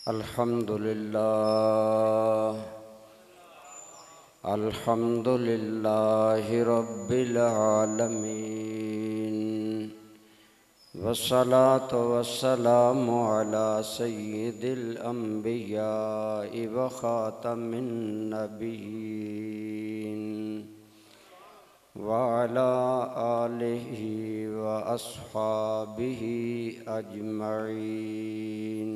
अल्हम्दुलिल्लाहि रब्बिल आलमीन वस्सलातु वस्सलामु अला सय्यिदिल अंबियाइ व खातमिन नबिय्यीन व अला आलिहि व अस्हाबिहि अजमईन।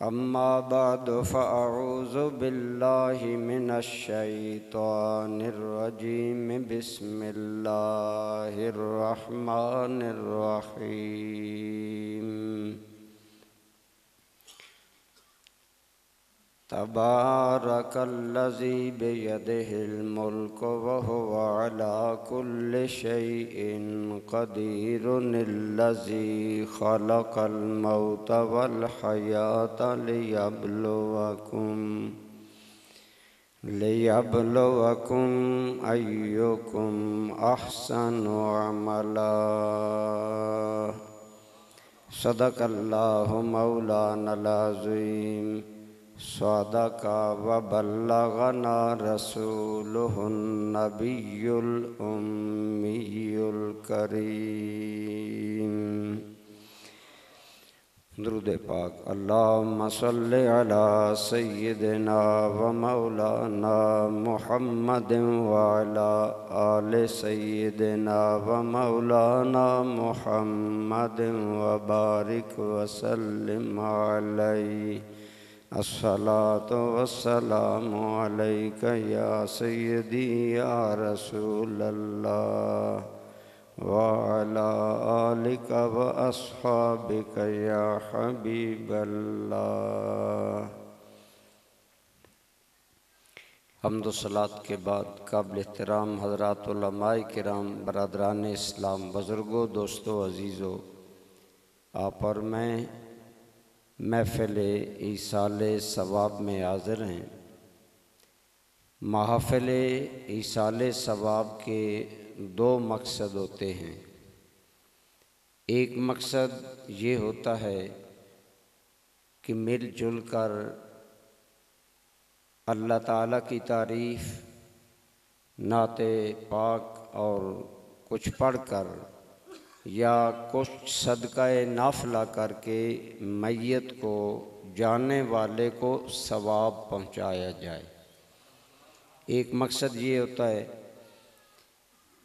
अम्मा बादु फ़अऊज़ु बिल्लाहि मिनश शैतानिर रजीम। बिस्मिल्लाहिर रहमानिर रहीम। तबारकल्लज़ी बियदिहिल मुल्कु व हुवा अला कुल्लि शैइन क़दीरुन। अल्लज़ी ख़लक़ल मौत वल हयात लियब्लुवकुम अय्युकुम अहसनु अमला। सदक़ल्लाहु मौलानल अज़ीम। सदक़ा व बल्लगना रसूलुहुन नबियुल उम्मियुल करीम। दुरूद पाक। अल्लाहुम्मा सल्लि अला सय्यिदिना व मौलाना मुहम्मदिन व अला आलि सय्यिदिना व मौलाना मुहम्मदिन व बारिक व सल्लिम अलैहि। अस्सलातु वस्सलामु अलैका या सय्यदी या रसूलल्लाह व अला आलिका व अस्हाबिका या हबीबल्लाह। हम्द व सलात के बाद काबिल एहतराम हज़रात उलमाए किराम, बरदरान इस्लाम, बुज़ुर्गों, दोस्तों, अज़ीज़ों, आप और मैं महफ़िल ईसाल सवाब में हाज़िर हैं। महफ़िल ईसाल सवाब के दो मकसद होते हैं। एक मकसद ये होता है कि मिलजुल कर अल्लाह ताला की तारीफ़, नाते पाक और कुछ पढ़कर या कुछ सदका नाफिला करके मैयत को, जाने वाले को सवाब पहुँचाया जाए। एक मकसद ये होता है।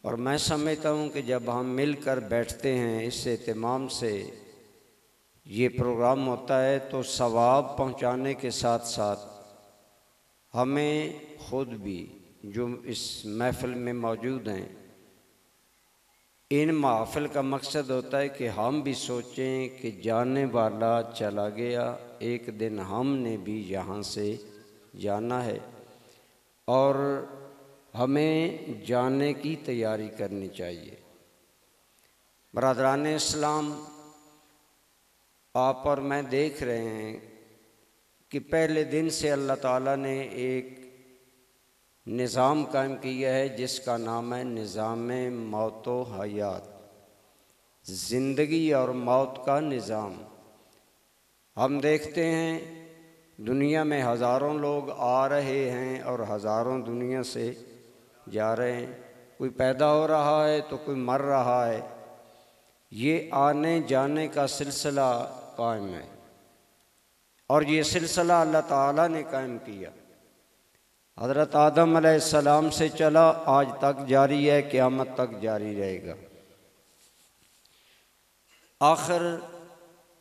और मैं समझता हूँ कि जब हम मिलकर बैठते हैं, इस एहतमाम से ये प्रोग्राम होता है, तो सवाब पहुँचाने के साथ साथ हमें खुद भी जो इस महफ़िल में मौजूद हैं, इन महफ़िल का मकसद होता है कि हम भी सोचें कि जाने वाला चला गया, एक दिन हमने भी यहाँ से जाना है और हमें जाने की तैयारी करनी चाहिए। बरदरान इस्लाम, आप और मैं देख रहे हैं कि पहले दिन से अल्लाह ताला ने एक निज़ाम कायम किया है जिसका नाम है निज़ाम मौत व हयात, ज़िंदगी और मौत का निज़ाम। हम देखते हैं दुनिया में हज़ारों लोग आ रहे हैं और हज़ारों दुनिया से जा रहे हैं। कोई पैदा हो रहा है तो कोई मर रहा है। ये आने जाने का सिलसिला कायम है और ये सिलसिला अल्लाह ताला ने कायम किया। हज़रत आदम अलैहिस्सलाम से चला, आज तक जारी है, क़यामत तक जारी रहेगा। आखिर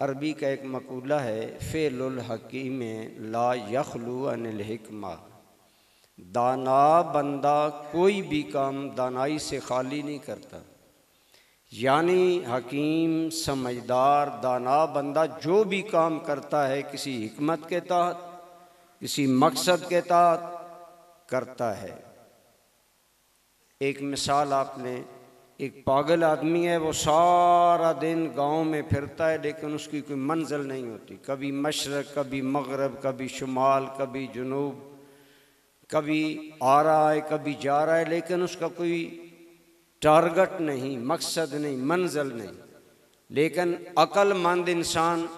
अरबी का एक मक़ूला है, फ़ेलुल हकीम ला यखलू अनिल हिकमा। दाना बंदा कोई भी काम दानाई से खाली नहीं करता। यानी हकीम, समझदार, दाना बंदा जो भी काम करता है किसी हिकमत के तहत, किसी मकसद के तहत करता है। एक मिसाल आपने, एक पागल आदमी है, वो सारा दिन गांव में फिरता है लेकिन उसकी कोई मंजिल नहीं होती। कभी मशरक़, कभी मग़रिब, कभी शुमाल, कभी जुनूब, कभी आ रहा है, कभी जा रहा है, लेकिन उसका कोई टारगेट नहीं, मकसद नहीं, मंजिल नहीं। लेकिन अक्लमंद इंसान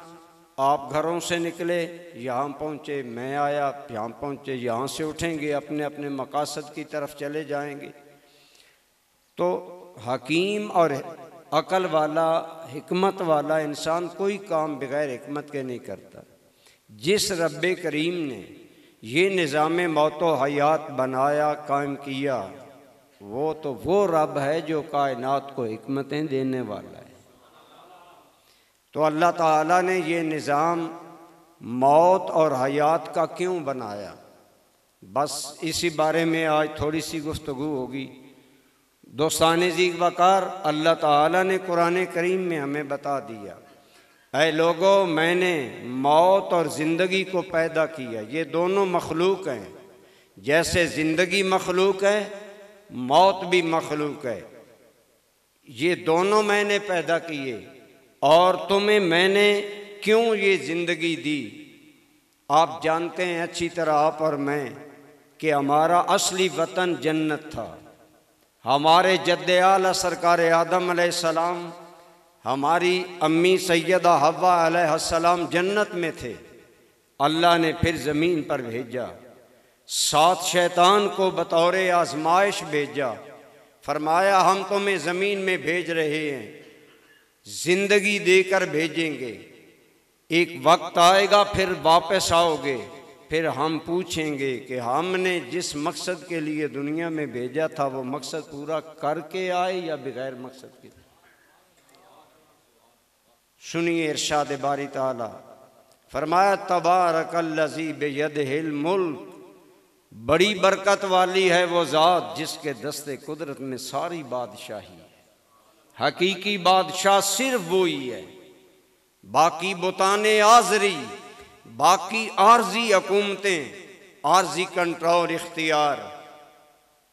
आप घरों से निकले, यहाँ पहुँचे, मैं आया, यहाँ पहुँचे, यहाँ से उठेंगे, अपने अपने मकासद की तरफ चले जाएंगे। तो हकीम और अकल वाला, हिकमत वाला इंसान कोई काम बग़ैर हिकमत के नहीं करता। जिस रब्बे करीम ने ये निज़ाम मौत व हयात बनाया, कायम किया, वो रब है जो कायनात को हिकमतें देने वाला है। तो अल्लाह ताला ने ये निज़ाम मौत और हयात का क्यों बनाया, बस इसी बारे में आज थोड़ी सी गुफ्तगू होगी। दोस्ताने ज़ी वक़ार, अल्लाह ताला ने कुरान करीम में हमें बता दिया, ऐ लोगों, मैंने मौत और ज़िंदगी को पैदा किया। ये दोनों मखलूक हैं। जैसे ज़िंदगी मखलूक है, मौत भी मखलूक है। ये दोनों मैंने पैदा किए। और तुम्हें मैंने क्यों ये ज़िंदगी दी? आप जानते हैं अच्छी तरह, आप और मैं, कि हमारा असली वतन जन्नत था। हमारे जद्दे आला सरकार आदम अलैहिस्सलाम, हमारी अम्मी सैयदा हव्वा अलैहिस्सलाम जन्नत में थे। अल्लाह ने फिर ज़मीन पर भेजा, साथ शैतान को बतौर आजमाइश भेजा। फरमाया, हम तुम्हें ज़मीन में भेज रहे हैं, ज़िंदगी देकर भेजेंगे। एक वक्त आएगा फिर वापस आओगे, फिर हम पूछेंगे कि हमने जिस मकसद के लिए दुनिया में भेजा था वो मकसद पूरा करके आए या बगैर मकसद के। सुनिए इरशाद बारी ताला, फरमाया, तबारकल्लज़ी बियदिहिल मुल्क, बड़ी बरकत वाली है वो ज़ात जिसके दस्ते कुदरत में सारी बादशाही है। हकीकी बादशाह सिर्फ वो ही है। बाकी बुताने आज़री, बाकी आर्जी हुकूमतें, आर्जी कंट्रोल इख्तियार।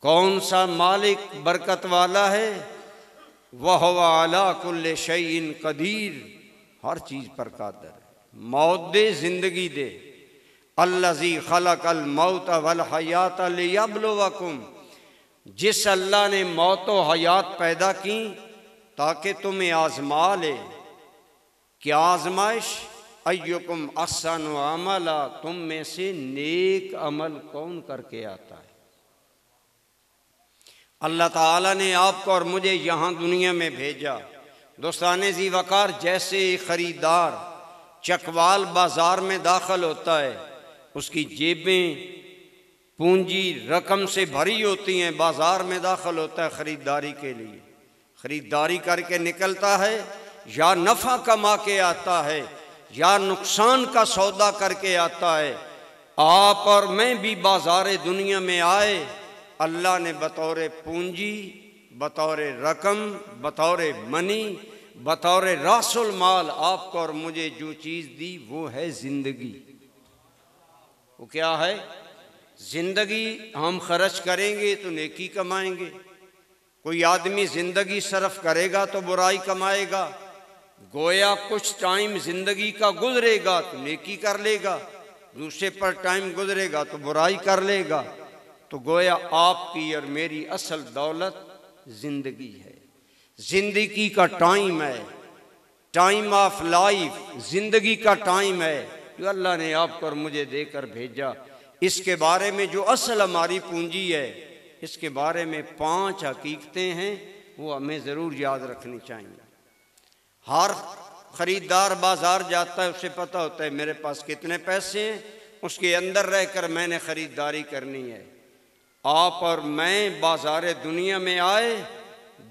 कौन सा मालिक बरकत वाला है? वह अला कुल्ले शैइन कदीर, हर चीज़ पर कादिर है। मौत दे, ज़िंदगी दे। अल्लज़ी खलक़ल मौत वल हयात लियब्लुवकुम, जिस अल्लाह ने मौत व हयात पैदा की ताकि तुम्हें आजमा ले। क्या आजमाइश? अय्युकुम अहसनु अमला, तुम में से नेक अमल कौन करके आता है। अल्लाह ताला ने आपको और मुझे यहाँ दुनिया में भेजा। दोस्ताने ज़ी वक़ार, जैसे ख़रीदार चकवाल बाज़ार में दाखिल होता है, उसकी जेबें पूंजी रकम से भरी होती हैं, बाज़ार में दाखिल होता है ख़रीदारी के लिए। ख़रीदारी करके निकलता है, या नफ़ा कमा के आता है या नुकसान का सौदा करके आता है। आप और मैं भी बाज़ार दुनिया में आए, अल्लाह ने बतौर पूंजी, बतौर रकम, बतौर मनी, बतौर रासुल माल आपको और मुझे जो चीज़ दी वो है ज़िंदगी। वो क्या है? ज़िंदगी। हम खर्च करेंगे तो नेकी कमाएंगे। कोई आदमी ज़िंदगी सरफ करेगा तो बुराई कमाएगा। गोया कुछ टाइम ज़िंदगी का गुजरेगा तो नेकी कर लेगा, दूसरे पर टाइम गुजरेगा तो बुराई कर लेगा। तो गोया आपकी और मेरी असल दौलत ज़िंदगी है। ज़िंदगी का टाइम है, टाइम ऑफ लाइफ, ज़िंदगी का टाइम है जो अल्लाह ने आपको और मुझे देकर भेजा। इसके बारे में जो असल हमारी पूंजी है, इसके बारे में 5 हकीकतें हैं, वो हमें ज़रूर याद रखनी चाहिए। हर ख़रीदार बाज़ार जाता है, उसे पता होता है मेरे पास कितने पैसे हैं, उसके अंदर रहकर मैंने ख़रीदारी करनी है। आप और मैं बाज़ार दुनिया में आए,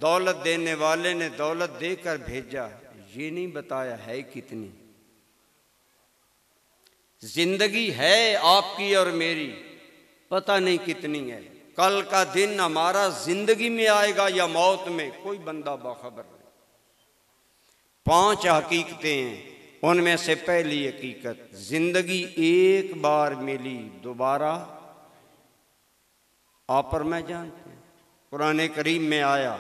दौलत देने वाले ने दौलत देकर भेजा, ये नहीं बताया है कितनी। ज़िंदगी है आपकी और मेरी, पता नहीं कितनी है। कल का दिन हमारा ज़िंदगी में आएगा या मौत में, कोई बंदा बाखबर नहीं। 5 हकीकतें हैं, उनमें से पहली हकीकत, ज़िंदगी एक बार मिली, दोबारा आप और मैं जानते हैं। कुरान करीम में आया,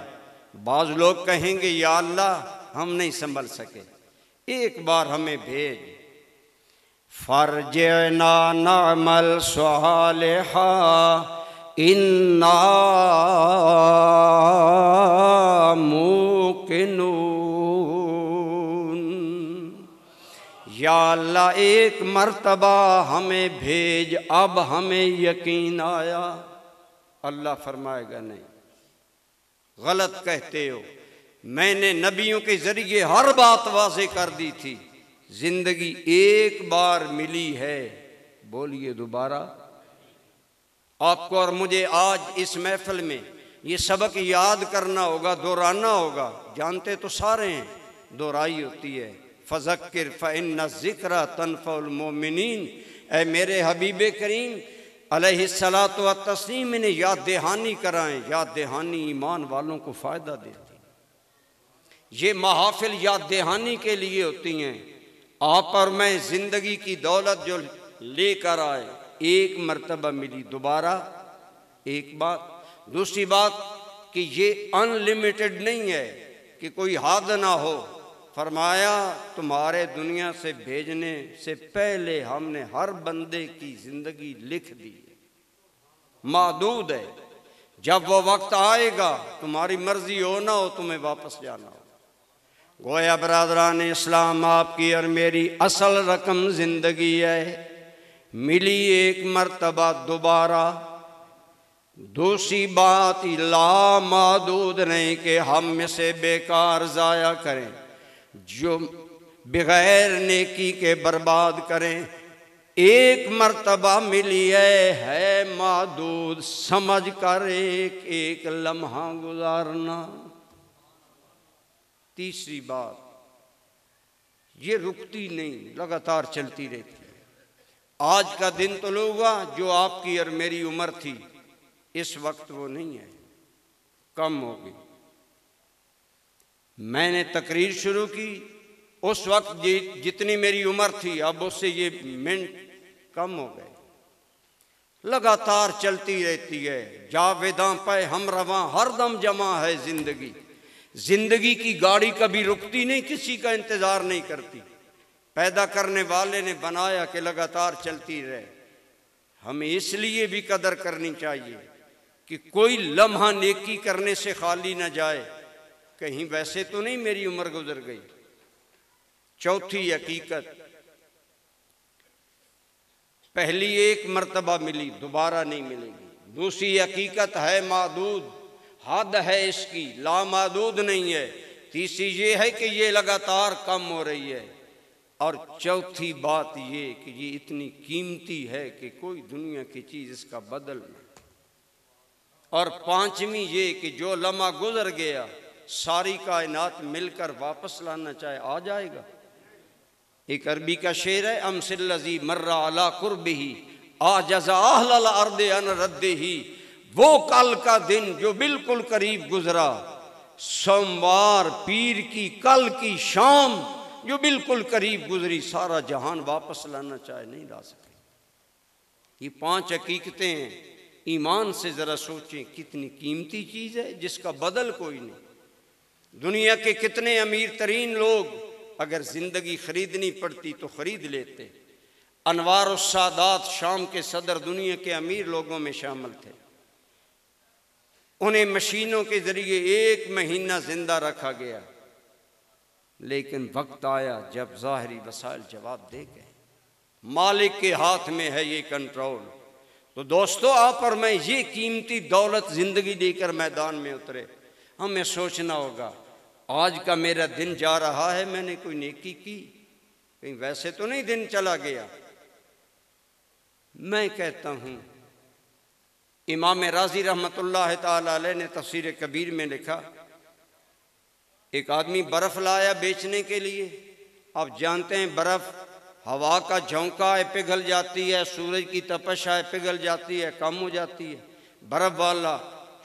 बाज़ लोग कहेंगे या अल्लाह हम नहीं संभल सके, एक बार हमें भेज। फरजना नअमल सालिहा इन्ना मुकिनून। या अल्लाह एक मर्तबा हमें भेज, अब हमें यकीन आया। अल्लाह फरमाएगा नहीं, गलत कहते हो, मैंने नबियों के जरिए हर बात वाज़े कर दी थी, जिंदगी एक बार मिली है, बोलिए दोबारा। आपको और मुझे आज इस महफिल में ये सबक याद करना होगा, दोहराना होगा। जानते तो सारे हैं, दोहराई होती है। फ़ज़क्किर फ़इन्न ज़िक्रा तनफ़उल मोमिनीन। ऐ मेरे हबीब करीम अलैहिस्सलातु व तस्लीम, इन्हें याद दहानी कराएं। याद दहानी ईमान वालों को फ़ायदा देती। ये महाफिल याद दहानी के लिए होती हैं। आप और मैं ज़िंदगी की दौलत जो लेकर आए, एक मर्तबा मिली, दोबारा। एक बात। दूसरी बात कि ये अनलिमिटेड नहीं है कि कोई हद ना हो। फरमाया तुम्हारे दुनिया से भेजने से पहले हमने हर बंदे की जिंदगी लिख दी है, महदूद है। जब वो वक्त आएगा, तुम्हारी मर्जी हो ना हो, तुम्हें वापस जाना हो। गोया बरादरान इस्लाम, आपकी और मेरी असल रकम जिंदगी है, मिली एक मर्तबा दोबारा। दूसरी बात ला महदूद नहीं कि हम में से बेकार जाया करें, जो बगैर नेकी के बर्बाद करें। एक मर्तबा मिली है महदूद, समझ कर एक एक लम्हा गुजारना। तीसरी बात, ये रुकती नहीं, लगातार चलती रहती है। आज का दिन तो हुआ जो आपकी और मेरी उम्र थी, इस वक्त वो नहीं है, कम हो गई। मैंने तकरीर शुरू की उस वक्त जितनी मेरी उम्र थी, अब उससे ये मिनट कम हो गए। लगातार चलती रहती है। जावेदां पे हम रवां हरदम जमा है जिंदगी। जिंदगी की गाड़ी कभी रुकती नहीं, किसी का इंतजार नहीं करती। पैदा करने वाले ने बनाया कि लगातार चलती रहे। हमें इसलिए भी कदर करनी चाहिए कि कोई लम्हा नेकी करने से खाली न जाए। कहीं वैसे तो नहीं मेरी उम्र गुजर गई। चौथी हकीकत, पहली एक मर्तबा मिली, दोबारा नहीं मिलेगी। दूसरी हकीकत है महदूद, हद है इसकी, लामहदूद नहीं है। तीसरी ये है कि ये लगातार कम हो रही है। और चौथी बात ये कि ये इतनी कीमती है कि कोई दुनिया की चीज़ इसका बदल नहीं। और पांचवी ये कि जो लम्हा गुजर गया, सारी कायनात मिलकर वापस लाना चाहे आ जाएगा। एक अरबी का शेर है, अमसिल्लज़ी मर्रा अला कुर्बिही आजज़ा अहलल अर्दे अन रद्दिही। वो कल का दिन जो बिल्कुल करीब गुजरा, सोमवार पीर की कल की शाम जो बिल्कुल करीब गुजरी, सारा जहान वापस लाना चाहे नहीं ला सके। ये पांच हकीकतें हैं। ईमान से ज़रा सोचें, कितनी कीमती चीज़ है जिसका बदल कोई नहीं। दुनिया के कितने अमीर तरीन लोग अगर ज़िंदगी ख़रीदनी पड़ती तो ख़रीद लेते। अनवार उस सादात शाम के सदर दुनिया के अमीर लोगों में शामिल थे। उन्हें मशीनों के ज़रिए 1 महीना ज़िंदा रखा गया, लेकिन वक्त आया जब ज़ाहिरी वसाइल जवाब दे गए। मालिक के हाथ में है ये कंट्रोल। तो दोस्तों, आप और मैं ये कीमती दौलत ज़िंदगी देकर मैदान में उतरे। हमें सोचना होगा, आज का मेरा दिन जा रहा है, मैंने कोई नेकी की? कहीं वैसे तो नहीं दिन चला गया। मैं कहता हूँ, इमाम राज़ी रहमतुल्लाह ताला अलैह ने तफसीर कबीर में लिखा, एक आदमी बर्फ़ लाया बेचने के लिए। आप जानते हैं बर्फ़ हवा का झोंका है, पिघल जाती है, सूरज की तपश है, पिघल जाती है, कम हो जाती है। बर्फ़ वाला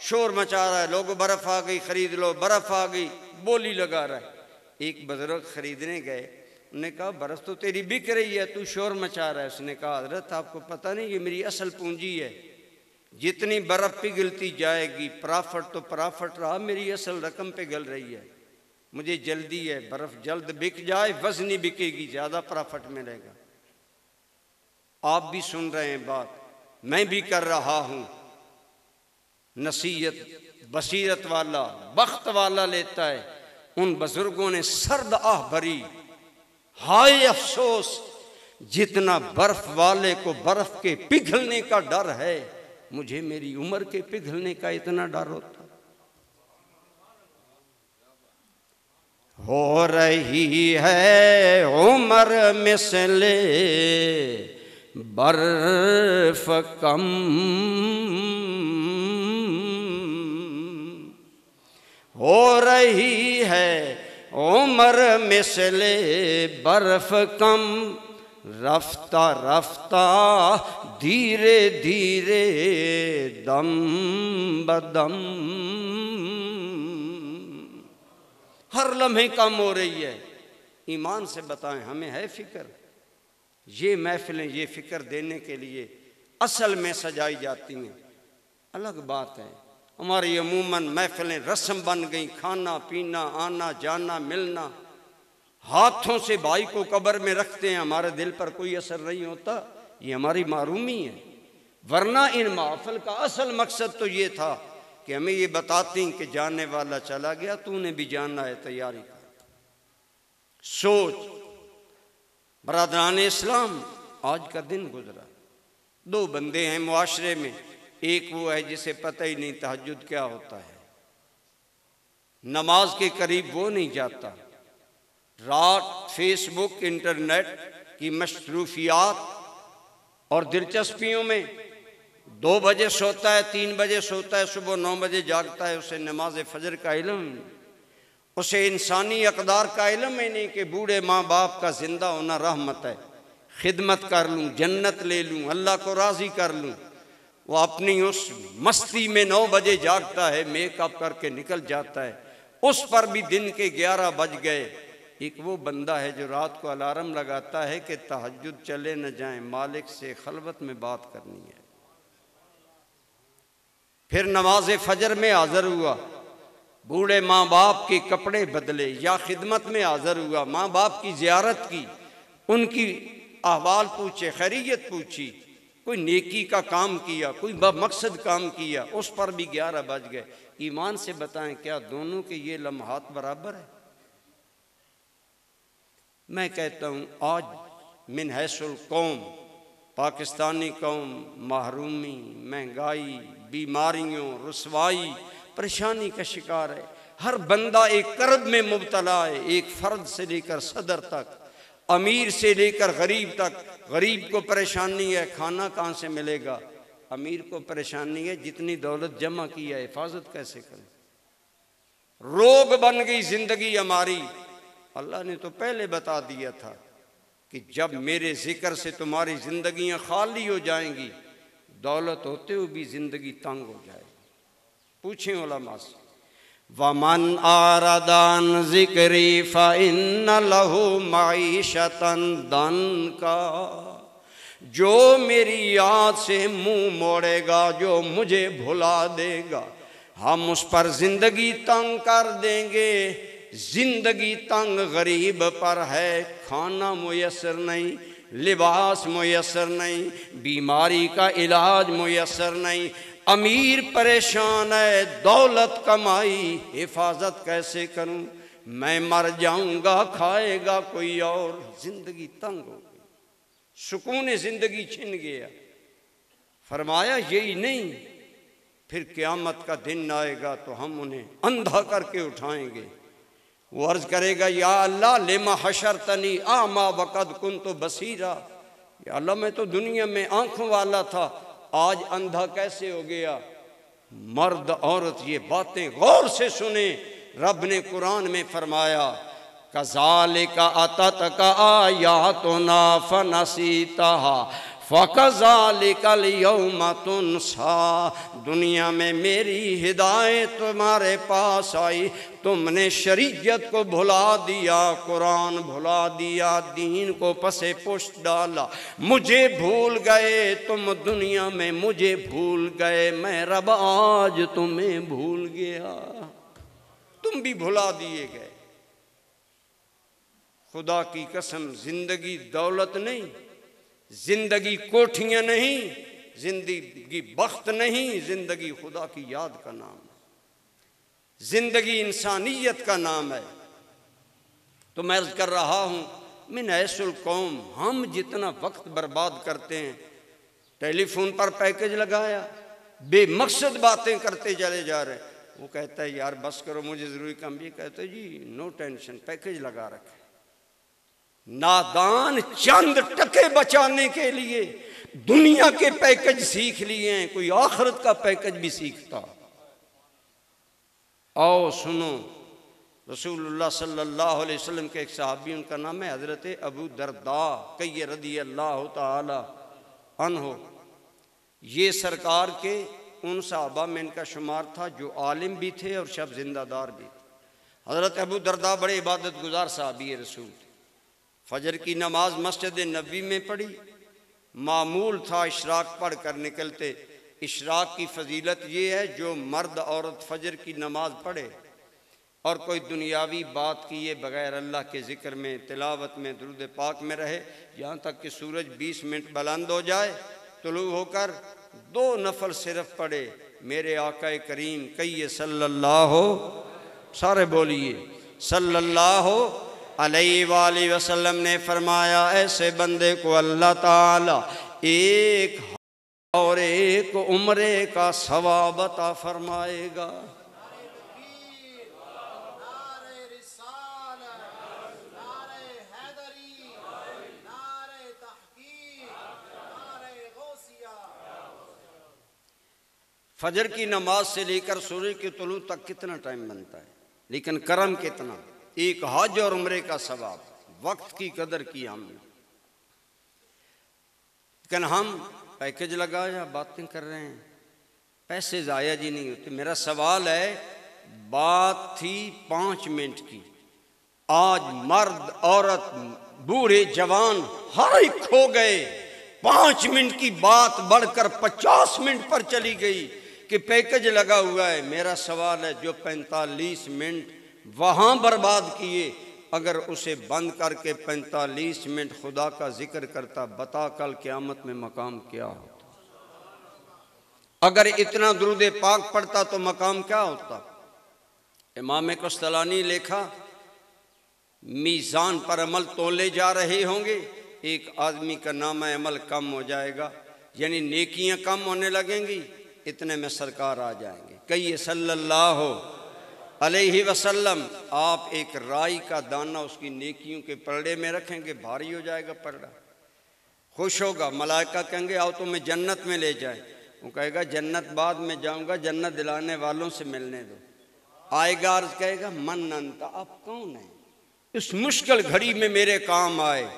शोर मचा रहा है, लोग बर्फ़ आ गई खरीद लो, बर्फ़ आ गई, बोली लगा रहा है। एक बुजुर्ग खरीदने गए, उन्होंने कहा बर्फ़ तो तेरी बिक रही है, तू शोर मचा रहा है। उसने कहा हज़रत आपको पता नहीं, ये मेरी असल पूंजी है, जितनी बर्फ़ पिघलती जाएगी प्रॉफिट तो प्रॉफिट रहा, मेरी असल रकम पिघल रही है, मुझे जल्दी है, बर्फ़ जल्द बिक जाए, वज़नी बिकेगी, ज़्यादा प्रॉफिट मिलेगा। आप भी सुन रहे हैं बात, मैं भी कर रहा हूँ। नसीहत बसीरत वाला, बख्त वाला लेता है। उन बुजुर्गों ने सर्द आह भरी, हाय अफसोस जितना बर्फ वाले को बर्फ के पिघलने का डर है, मुझे मेरी उम्र के पिघलने का इतना डर होता। हो रही है उम्र मिसले बर्फ कम, हो रही है उम्र मिसले बर्फ कम, रफ्ता रफ्ता धीरे धीरे दम बदम, हर लम्हे कम हो रही है। ईमान से बताएं, हमें है फिक्र? ये महफिलें ये फिक्र देने के लिए असल में सजाई जाती हैं। अलग बात है हमारी अमूमन महफिलें रस्म बन गई, खाना पीना आना जाना मिलना, हाथों से भाई को कब्र में रखते हैं, हमारे दिल पर कोई असर नहीं होता। ये हमारी मारूमी है। वरना इन महफिल का असल मकसद तो ये था कि हमें ये बताती कि जाने वाला चला गया, तूने भी जाना है, तैयारी कर। सोच बरादरान इस्लाम, आज का दिन गुजरा, दो बंदे हैं मुआशरे में। एक वो है जिसे पता ही नहीं तहज्जुद क्या होता है, नमाज के करीब वो नहीं जाता, रात फेसबुक इंटरनेट की मशरूफियात और दिलचस्पियों में 2 बजे सोता है, 3 बजे सोता है, सुबह 9 बजे जागता है। उसे नमाज फजर का इल्म, उसे इंसानी अक़दार का इल्म ही नहीं कि बूढ़े माँ बाप का जिंदा होना रहमत है, खिदमत कर लूँ, जन्नत ले लूँ, अल्लाह को राज़ी कर लूँ। वो अपनी उस मस्ती में 9 बजे जागता है, मेकअप करके निकल जाता है, उस पर भी दिन के 11 बज गए। एक वो बंदा है जो रात को अलार्म लगाता है कि तहज्जुद चले न जाएं, मालिक से खलवत में बात करनी है। फिर नमाज फजर में हाज़िर हुआ, बूढ़े माँ बाप के कपड़े बदले या खिदमत में हाज़िर हुआ, माँ बाप की ज़ियारत की, उनकी अहवाल पूछे, खैरियत पूछी, कोई नेकी का काम किया, कोई मकसद काम किया, उस पर भी 11 बज गए। ईमान से बताएं, क्या दोनों के ये लम्हात बराबर है? मैं कहता हूँ आज मिन हैसुल कौम, पाकिस्तानी कौम महरूमी, महंगाई, बीमारियों, रुसवाई, परेशानी का शिकार है। हर बंदा एक कर्ब में मुब्तला है, एक फ़र्द से लेकर सदर तक, अमीर से लेकर गरीब तक। गरीब को परेशानी है, खाना कहाँ से मिलेगा? अमीर को परेशानी है, जितनी दौलत जमा की है हिफाजत कैसे करें? रोग बन गई ज़िंदगी हमारी। अल्लाह ने तो पहले बता दिया था कि जब मेरे जिक्र से तुम्हारी ज़िंदगियाँ खाली हो जाएंगी, दौलत होते हुए भी ज़िंदगी तंग हो जाएगी। पूछें उलमा से, वमन आरदान ज़िक्री फ़इन्न लहू मईशतन दनका, जो मेरी याद से मुँह मोड़ेगा, जो मुझे भुला देगा, हम उस पर ज़िंदगी तंग कर देंगे। ज़िंदगी तंग गरीब पर है, खाना मुयस्सर नहीं, लिबास मुयस्सर नहीं, बीमारी का इलाज मुयस्सर नहीं, अमीर परेशान है, दौलत कमाई हिफाजत कैसे करूं, मैं मर जाऊंगा, खाएगा कोई और। ज़िंदगी तंग हो गई, सुकून ज़िंदगी छिन गया। फरमाया यही नहीं, फिर क़यामत का दिन आएगा तो हम उन्हें अंधा करके उठाएंगे। वो अर्ज़ करेगा, या अल्लाह लिमा हशरतनी आमा वक़द कुन्तु बसीरा, या अल्लाह मैं तो दुनिया में आँखों वाला था, आज अंधा कैसे हो गया? मर्द औरत ये बातें गौर से सुने। रब ने कुरान में फरमाया, कज़ालिका अततका आयातुना फनसीतहा फ़कज़ालिकल यौमा तुनसा, दुनिया में मेरी हिदायत तुम्हारे पास आई, तुमने शरीयत को भुला दिया, कुरान भुला दिया, दीन को पसे पुष्ट डाला, मुझे भूल गए, तुम दुनिया में मुझे भूल गए, मैं रब आज तुम्हें भूल गया, तुम भी भुला दिए गए। खुदा की कसम, जिंदगी दौलत नहीं, जिंदगी कोठियां नहीं, जिंदगी बख्त नहीं, जिंदगी खुदा की याद का नाम है, जिंदगी इंसानियत का नाम है। तो मैं अर्ज़ कर रहा हूँ, मिन ऐसुल कौम, हम जितना वक्त बर्बाद करते हैं, टेलीफोन पर पैकेज लगाया, बेमकसद बातें करते चले जा रहे हैं। वो कहता है यार बस करो, मुझे ज़रूरी काम भी। कहते जी नो टेंशन, पैकेज लगा रखे। नादान चंद टके बचाने के लिए दुनिया के पैकेज सीख लिए हैं, कोई आखिरत का पैकेज भी सीखता। आओ सुनो, रसूलुल्लाह सल्लल्लाहु अलैहि वसल्लम के एक सहाबी, उनका नाम है हज़रत अबू दरदा कई रदी अल्लाह ताला अन्हो। ये सरकार के उन सहाबा में इनका शुमार था जो आलिम भी थे और शब जिंदादार भी थे। हज़रत अबू दरदा बड़े इबादत गुजार सहाबी रसूल थे। फजर की नमाज मस्जिद नबी में पढ़ी, मामूल था इशराक पढ़ कर निकलते। इशराक की फजीलत ये है जो मर्द औरत फजर की नमाज पढ़े और कोई दुनियावी बात किए बगैर अल्लाह के ज़िक्र में, तिलावत में, दुरूद पाक में रहे, यहाँ तक कि सूरज 20 मिनट बुलंद हो जाए, तुलू होकर 2 नफल सिर्फ पढ़े। मेरे आका करीम कहिए सल्लल्लाहु, सारे बोलिए सल्लल्लाहु अलैहि वसल्लम ने फरमाया, ऐसे बंदे को अल्लाह ताला एक और एक उम्रे का सवाब अता फरमाएगा। फजर की नमाज से लेकर सूरज के तुलू तक कितना टाइम बनता है, लेकिन करम कितना, एक हज और उम्रे का सवाब। वक्त की कदर की हमने, लेकिन हम पैकेज लगाया बातें कर रहे हैं, पैसे ज़ाया जी नहीं होते। मेरा सवाल है, बात थी 5 मिनट की, आज मर्द औरत बूढ़े जवान हर एक खो गए। 5 मिनट की बात बढ़कर 50 मिनट पर चली गई कि पैकेज लगा हुआ है। मेरा सवाल है, जो 45 मिनट वहाँ बर्बाद किए, अगर उसे बंद करके 45 मिनट खुदा का जिक्र करता, बता कल क़यामत में मकाम क्या होता। अगर इतना दुरूद पाक पढ़ता तो मकाम क्या होता। इमाम कुस्तलानी लेखा, मीज़ान पर अमल तोले जा रहे होंगे, एक आदमी का नाम अमल कम हो जाएगा, यानी नेकियां कम होने लगेंगी, इतने में सरकार आ जाएंगे। कहिए सल्लल्लाहु अलैहि वसल्लम। आप एक राई का दाना उसकी नेकियों के पलड़े में रखेंगे, भारी हो जाएगा पलड़ा, खुश होगा। मलाइका कहेंगे आओ तुम्हें जन्नत में ले जाए, वो कहेगा जन्नत बाद में जाऊंगा, जन्नत दिलाने वालों से मिलने दो। आएगा अर्ज कहेगा मन अंता, आप कौन है, इस मुश्किल घड़ी में मेरे काम आए।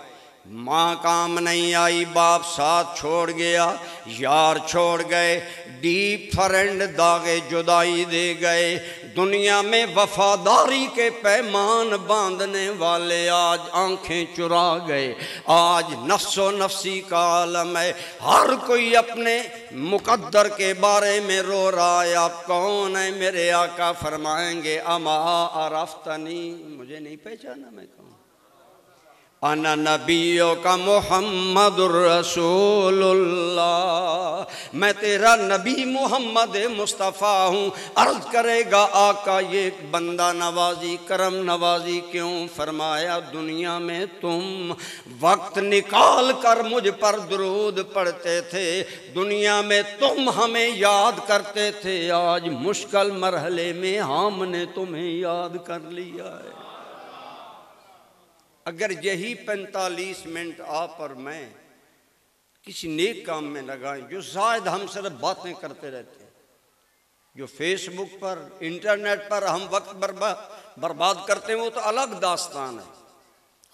माँ काम नहीं आई, बाप साथ छोड़ गया, यार छोड़ गए, डीप फ्रेंड दागे जुदाई दे गए। दुनिया में वफादारी के पैमान बांधने वाले आज आंखें चुरा गए। आज नफ्सो नफ्सी का आलम है, हर कोई अपने मुकद्दर के बारे में रो रहा है। आप कौन है, मेरे आका फरमाएंगे अमा अरफ्तनी, मुझे नहीं पहचाना मैं कौन। अना नबियों का मुहम्मदुर रसूलुल्लाह, मैं तेरा नबी मोहम्मद मुस्तफ़ा हूँ। अर्ज़ करेगा आका ये बंदा नवाजी करम नवाजी क्यों फरमाया। दुनिया में तुम वक्त निकाल कर मुझ पर दुरूद पढ़ते थे, दुनिया में तुम हमें याद करते थे, आज मुश्किल मरहले में हमने तुम्हें याद कर लिया है। अगर यही 45 मिनट आप और मैं किसी नेक काम में लगाएं, जो शायद हम सिर्फ बातें करते रहते हैं, जो फेसबुक पर इंटरनेट पर हम वक्त बर्बाद करते हैं, वो तो अलग दास्तान है।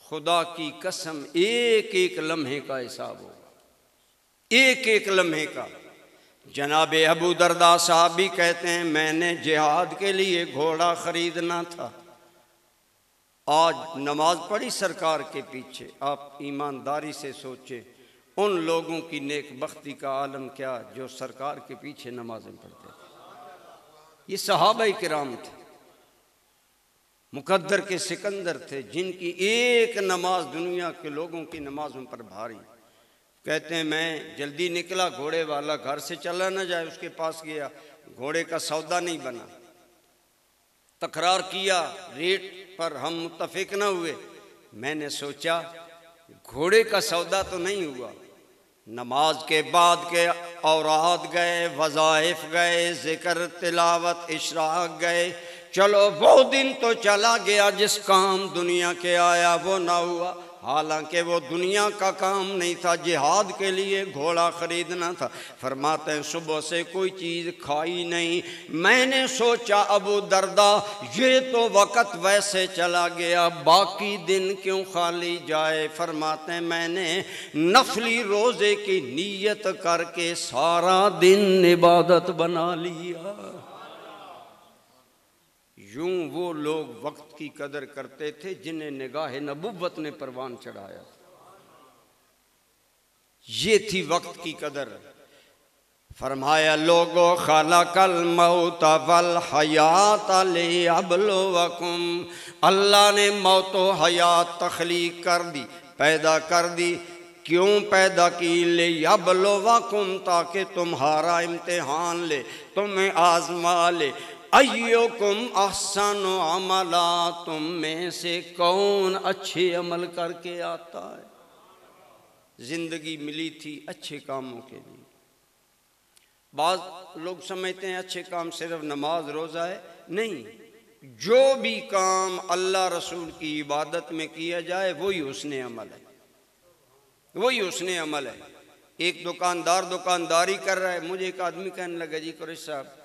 खुदा की कसम एक एक लम्हे का हिसाब होगा, एक एक लम्हे का। जनाब अबू दरदा साहब भी कहते हैं, मैंने जिहाद के लिए घोड़ा खरीदना था, आज नमाज पढ़ी सरकार के पीछे। आप ईमानदारी से सोचें, उन लोगों की नेक बख्ती का आलम क्या जो सरकार के पीछे नमाजें पढ़ते थे। ये सहाबाए किराम थे, मुकद्दर के सिकंदर थे, जिनकी एक नमाज दुनिया के लोगों की नमाजों पर भारी। कहते हैं मैं जल्दी निकला, घोड़े वाला घर से चला न जाए, उसके पास गया, घोड़े का सौदा नहीं बना, तकरार किया, रेट पर हम मुत्तफिक न हुए। मैंने सोचा घोड़े का सौदा तो नहीं हुआ। नमाज के बाद के औरात गए, वज़ाइफ गए, ज़िक्र, तिलावत, इशराक गए। चलो वो दिन तो चला गया, जिस काम दुनिया के आया वो ना हुआ। हालांकि वो दुनिया का काम नहीं था, जिहाद के लिए घोड़ा ख़रीदना था। फरमाते हैं सुबह से कोई चीज़ खाई नहीं। मैंने सोचा अबू दरदा ये तो वक़्त वैसे चला गया, बाकी दिन क्यों खाली जाए। फरमाते हैं मैंने नफली रोज़े की नीयत करके सारा दिन इबादत बना लिया। यूं वो लोग वक्त की कदर करते थे जिन्हें निगाह नबुव्वत ने परवान चढ़ाया। ये थी वक्त की कदर। फरमाया लोगो खलकल मौत वल हयात लियब्लुवकुम, अल्लाह ने मौत व हयात तख्लीक कर दी, पैदा कर दी। क्यों पैदा की? लियब्लुवकुम, ताकि तुम्हारा इम्तिहान ले, तुम्हें आजमा ले। अय्युकुम अहसनु अमला, तुम में से कौन अच्छे अमल करके आता है। जिंदगी मिली थी अच्छे कामों के लिए। बाज़ लोग समझते हैं अच्छे काम सिर्फ नमाज रोज़ा है, नहीं। जो भी काम अल्लाह रसूल की इबादत में किया जाए वही हुस्ने अमल है, वही हुस्ने अमल है। एक दुकानदार दुकानदारी कर रहा है, मुझे एक आदमी कहने लगा जी कुरैशी साहब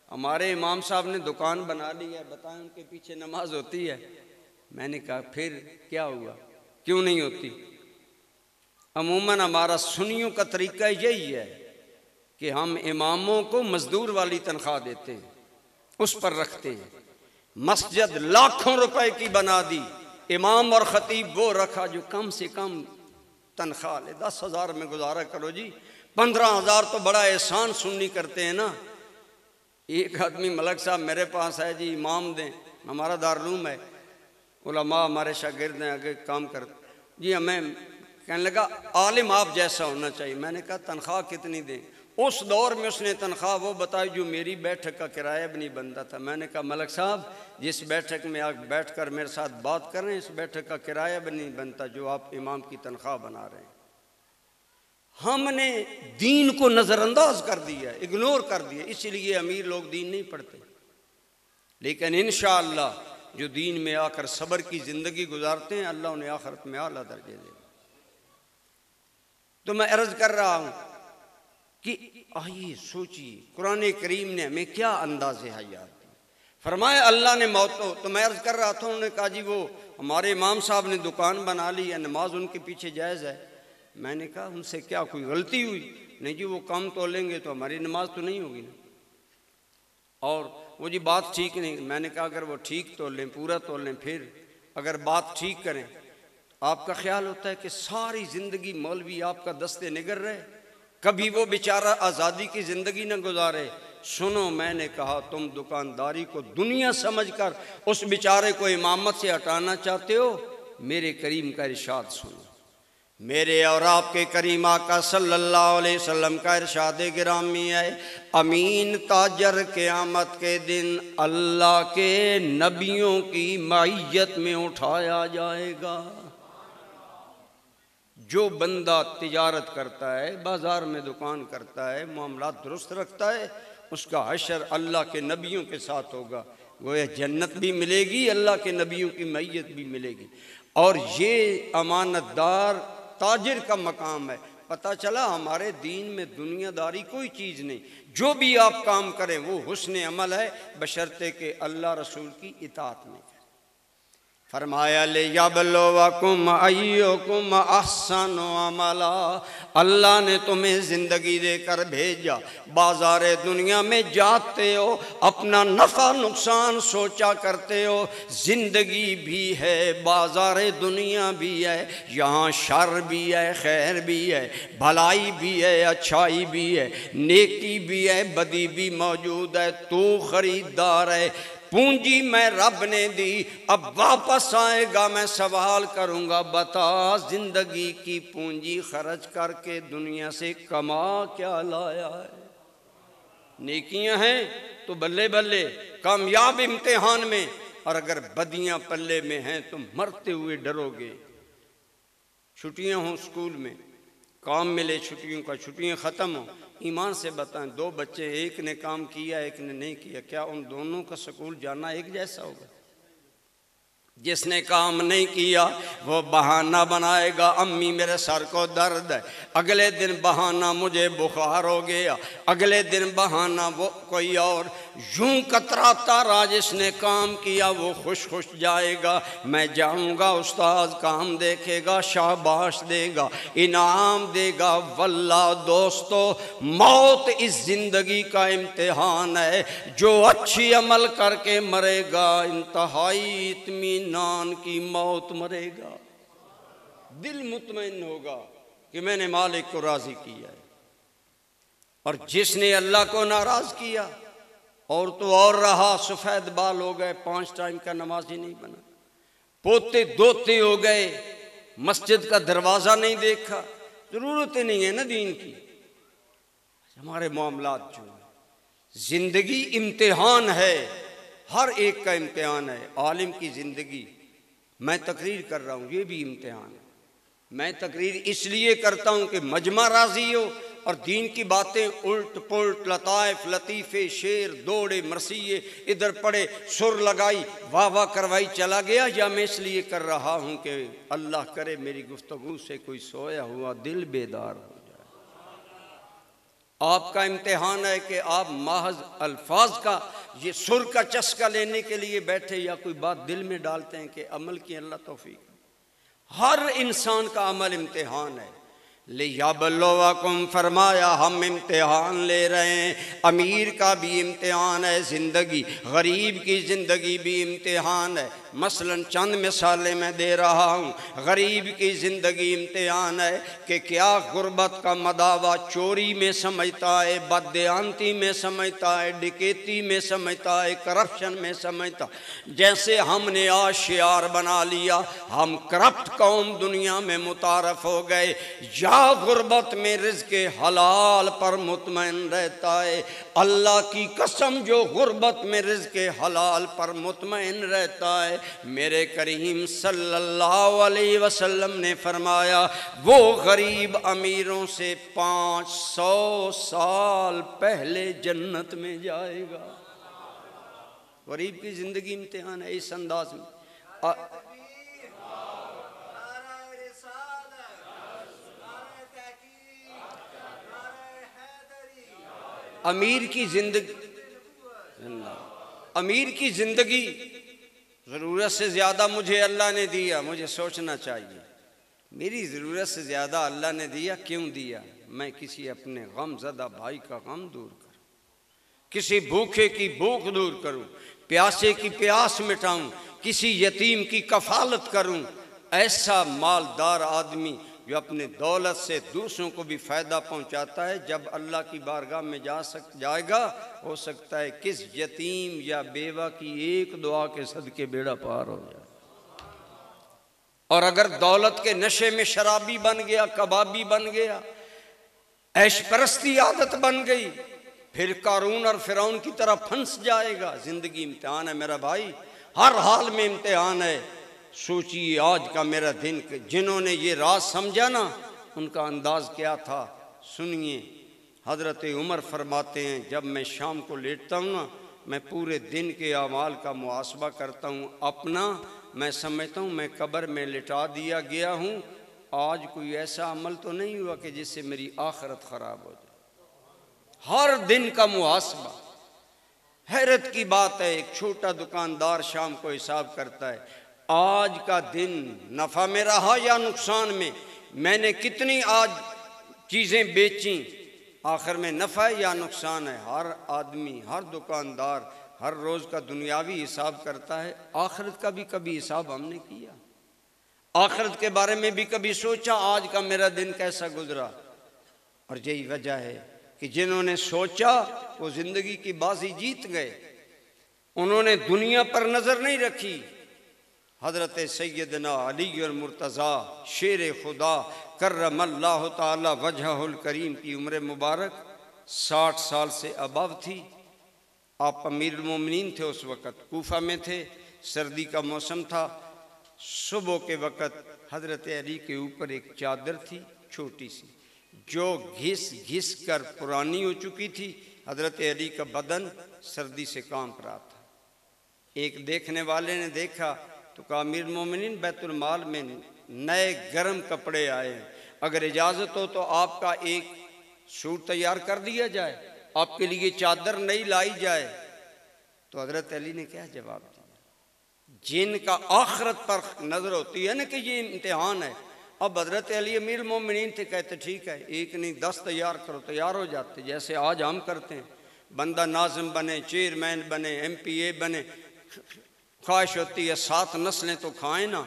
हमारे इमाम साहब ने दुकान बना ली है, बताएं उनके पीछे नमाज होती है? मैंने कहा फिर क्या हुआ, क्यों नहीं होती? अमूमन हमारा सुन्नियों का तरीका यही है कि हम इमामों को मजदूर वाली तनख्वाह देते हैं, उस पर रखते हैं। मस्जिद लाखों रुपए की बना दी, इमाम और खतीब वो रखा जो कम से कम तनख्वाह ले। 10,000 में गुजारा करो जी, 15,000 तो बड़ा एहसान सुन्नी करते हैं ना। एक आदमी मलक साहब मेरे पास है जी, इमाम दें, हमारा दारुल है, उलमा हमारे शागिर्द हैं, आगे काम कर जी। हमें कहने लगा आलिम आप जैसा होना चाहिए। मैंने कहा तनख्वाह कितनी दें? उस दौर में उसने तनख्वाह वो बताई जो मेरी बैठक का किराया भी नहीं बनता था। मैंने कहा मलक साहब जिस बैठक में आप बैठ कर मेरे साथ बात कर रहे हैं, इस बैठक का किराया भी नहीं बनता जो आप इमाम की तनख्वाह बना रहे हैं। हमने दीन को नज़रअंदाज कर दिया, इग्नोर कर दिया, इसीलिए अमीर लोग दीन नहीं पढ़ते। लेकिन इंशाअल्लाह जो दीन में आकर सब्र की ज़िंदगी गुजारते हैं, अल्लाह उन्हें आखिरत में आला दर्जे दे। तो मैं अर्ज़ कर रहा हूँ कि आइए सोचिए कुरान करीम ने हमें क्या अंदाज़े हयात दी। फरमाया अल्लाह ने मौत तो मैं अर्ज़ कर रहा था, उन्होंने कहा जी वो हमारे इमाम साहब ने दुकान बना ली है, नमाज उनके पीछे जायज़ है। मैंने कहा उनसे क्या कोई गलती हुई? नहीं जी वो कम तोलेंगे तो हमारी नमाज तो नहीं होगी ना। और वो जी बात ठीक नहीं। मैंने कहा अगर वो ठीक तोलें, पूरा तोलें, फिर अगर बात ठीक करें, आपका ख्याल होता है कि सारी ज़िंदगी मौलवी आपका दस्ते निगर रहे, कभी वो बेचारा आज़ादी की ज़िंदगी न गुजारे। सुनो मैंने कहा तुम दुकानदारी को दुनिया समझकर उस बेचारे को इमामत से हटाना चाहते हो। मेरे करीम का इरशाद सुनो, मेरे और आपके करीम आका सल्लल्लाहु अलैहि वसल्लम का इरशाद गिरामी है, अमीन ताजर क़यामत के दिन अल्लाह के नबियों की मईयत में उठाया जाएगा। जो बंदा तिजारत करता है, बाज़ार में दुकान करता है, मामलात दुरुस्त रखता है, उसका हशर अल्लाह के नबियों के साथ होगा। गोया जन्नत भी मिलेगी, अल्लाह के नबियों की मईयत भी मिलेगी। और ये अमानतदार ताजिर का मकाम है। पता चला हमारे दीन में दुनियादारी कोई चीज़ नहीं। जो भी आप काम करें वो हुस्न अमल है, बशर्ते के अल्लाह रसूल की इताअत में। फरमाया ले यब्लुवकुम अय्युकुम अहसनु अमला, अल्लाह ने तुम्हें ज़िंदगी देकर भेजा। बाज़ार दुनिया में जाते हो, अपना नफ़ा नुकसान सोचा करते हो। ज़िंदगी भी है, बाज़ार दुनिया भी है, यहाँ शर भी है, खैर भी है, भलाई भी है, अच्छाई भी है, नेकी भी है, बदी भी मौजूद है। तू ख़रीदार है, पूंजी मैं रब ने दी, अब वापस आएगा मैं सवाल करूंगा, बता जिंदगी की पूंजी खर्च करके दुनिया से कमा क्या लाया है? नेकियां हैं तो बल्ले बल्ले कामयाब इम्तिहान में, और अगर बदियां पल्ले में हैं तो मरते हुए डरोगे। छुट्टियां हों स्कूल में, काम मिले छुट्टियों का, छुट्टियां ख़त्म हो, ईमान से बताएं, दो बच्चे, एक ने काम किया एक ने नहीं किया, क्या उन दोनों का स्कूल जाना एक जैसा होगा? जिसने काम नहीं किया वो बहाना बनाएगा, अम्मी मेरे सर को दर्द है, अगले दिन बहाना मुझे बुखार हो गया, अगले दिन बहाना वो कोई और, यूं कतराता रहा। जिसने काम किया वो खुश खुश जाएगा, मैं जाऊंगा, उस्ताद काम देखेगा, शाबाश देगा, इनाम देगा। वल्लाह दोस्तों, मौत इस जिंदगी का इम्तिहान है, जो अच्छी अमल करके मरेगा इंतहाई इत्मीनान की मौत मरेगा, दिल मुतमईन होगा कि मैंने मालिक को राजी किया है। और जिसने अल्लाह को नाराज किया और तो और रहा, सफेद बाल हो गए, 5 टाइम का नमाजी नहीं बना, पोते दोते हो गए, मस्जिद का दरवाजा नहीं देखा, जरूरत ही नहीं है ना दीन की। हमारे मामलात जो है, जिंदगी इम्तिहान है, हर एक का इम्तिहान है। आलिम की ज़िंदगी, मैं तकरीर कर रहा हूँ, ये भी इम्तिहान है। मैं तकरीर इसलिए करता हूँ कि मजमा राजी हो, और दीन की बातें उल्ट पुल्ट, लताइफ लतीफ़े, शेर दौड़े मरसिए, इधर पड़े, सुर लगाई, वाह वाह करवाई चला गया। या मैं इसलिए कर रहा हूँ कि अल्लाह करे मेरी गुफ्तगू से कोई सोया हुआ दिल बेदार हो जाए। आपका इम्तिहान है कि आप महज अल्फाज का, ये सुर का चस्का लेने के लिए बैठे, या कोई बात दिल में डालते हैं कि अमल की अल्लाह तौफीक। हर इंसान का अमल इम्तिहान है। लियबलुवकुम फरमाया, हम इम्तिहान ले रहे हैं। अमीर का भी इम्तिहान है ज़िंदगी, गरीब की ज़िंदगी भी इम्तिहान है। मसलन चंद मिसालें मैं दे रहा हूँ। गरीब की ज़िंदगी इम्तिहान है कि क्या गुर्बत का मदावा चोरी में समझता है, बददियानती में समझता है, डकैती में समझता है, करप्शन में समझता। जैसे हमने आज शियार बना लिया, हम करप्ट कौम दुनिया में मुतारफ़ हो गए। या गुर्बत में रिज़्क़े हलाल पर मुतमईन रहता है। अल्लाह की कसम, जो गुर्बत में रिज़्क़े हलाल पर मुतमईन रहता है, मेरे करीम सल्लल्लाहु अलैहि वसल्लम ने फरमाया, वो गरीब अमीरों से 500 साल पहले जन्नत में जाएगा। गरीब की ज़िंदगी इम्तिहान है इस अंदाज में। अमीर की ज़िंदगी ज़रूरत से ज़्यादा मुझे अल्लाह ने दिया, मुझे सोचना चाहिए मेरी ज़रूरत से ज़्यादा अल्लाह ने दिया, क्यों दिया? मैं किसी अपने गम ज़दा भाई का गम दूर करूँ, किसी भूखे की भूख दूर करूँ, प्यासे की प्यास मिटाऊँ, किसी यतीम की कफ़ालत करूँ। ऐसा मालदार आदमी जो अपने दौलत से दूसरों को भी फ़ायदा पहुंचाता है, जब अल्लाह की बारगाह में जाएगा, हो सकता है किस यतीम या बेवा की एक दुआ के सदके बेड़ा पार हो जाए। और अगर दौलत के नशे में शराबी बन गया, कबाबी बन गया, ऐश परस्ती आदत बन गई, फिर कारून और फिरौन की तरह फंस जाएगा। ज़िंदगी इम्तिहान है मेरा भाई, हर हाल में इम्तिहान है। सोचिए आज का मेरा दिन, जिन्होंने ये राज समझा ना, उनका अंदाज क्या था, सुनिए। हज़रत उमर फरमाते हैं, जब मैं शाम को लेटता हूँ ना, मैं पूरे दिन के अमाल का मुहासबा करता हूँ अपना। मैं समझता हूँ मैं कब्र में लिटा दिया गया हूँ, आज कोई ऐसा अमल तो नहीं हुआ कि जिससे मेरी आखिरत ख़राब हो जाए। हर दिन का मुहासबा। हैरत की बात है, एक छोटा दुकानदार शाम को हिसाब करता है, आज का दिन नफ़ा में रहा या नुकसान में, मैंने कितनी आज चीज़ें बेची, आखिर में नफ़ा है या नुकसान है। हर आदमी, हर दुकानदार हर रोज़ का दुनियावी हिसाब करता है, आखिरत का भी कभी हिसाब हमने किया? आखिरत के बारे में भी कभी सोचा, आज का मेरा दिन कैसा गुजरा? और यही वजह है कि जिन्होंने सोचा वो ज़िंदगी की बाजी जीत गए। उन्होंने दुनिया पर नज़र नहीं रखी। हज़रत सैयदना अली और मुर्तज़ा शेर खुदा कर्रमल्लाहु ताला वजहुल करीम की उम्र मुबारक 60 साल से अबव थी। आप अमीरुल मोमिनीन थे, उस वक़्त कूफा में थे, सर्दी का मौसम था। सुबह के वक़्त हज़रत अली के ऊपर एक चादर थी छोटी सी, जो घिस घिस कर पुरानी हो चुकी थी। हज़रत अली का बदन सर्दी से कांप रहा था। एक देखने वाले ने देखा तो कहा, अमीर मोमिनीन बैतुल माल में नए गर्म कपड़े आए हैं, अगर इजाज़त हो तो आपका एक सूट तैयार कर दिया जाए, आपके लिए चादर नहीं लाई जाए। तो हज़रत अली ने क्या जवाब दिया? जिनका आखिरत पर नज़र होती है ना कि ये इम्तिहान है। अब हज़रत अली अमीर मोमिनीन थे, कहते ठीक है, एक नहीं 10 तैयार करो, तैयार हो जाते। जैसे आज हम करते हैं, बंदा नाज़िम बने, चेयरमैन बने, MPA बने, ख्वाहिश होती है 7 नस्लें तो खाएं ना।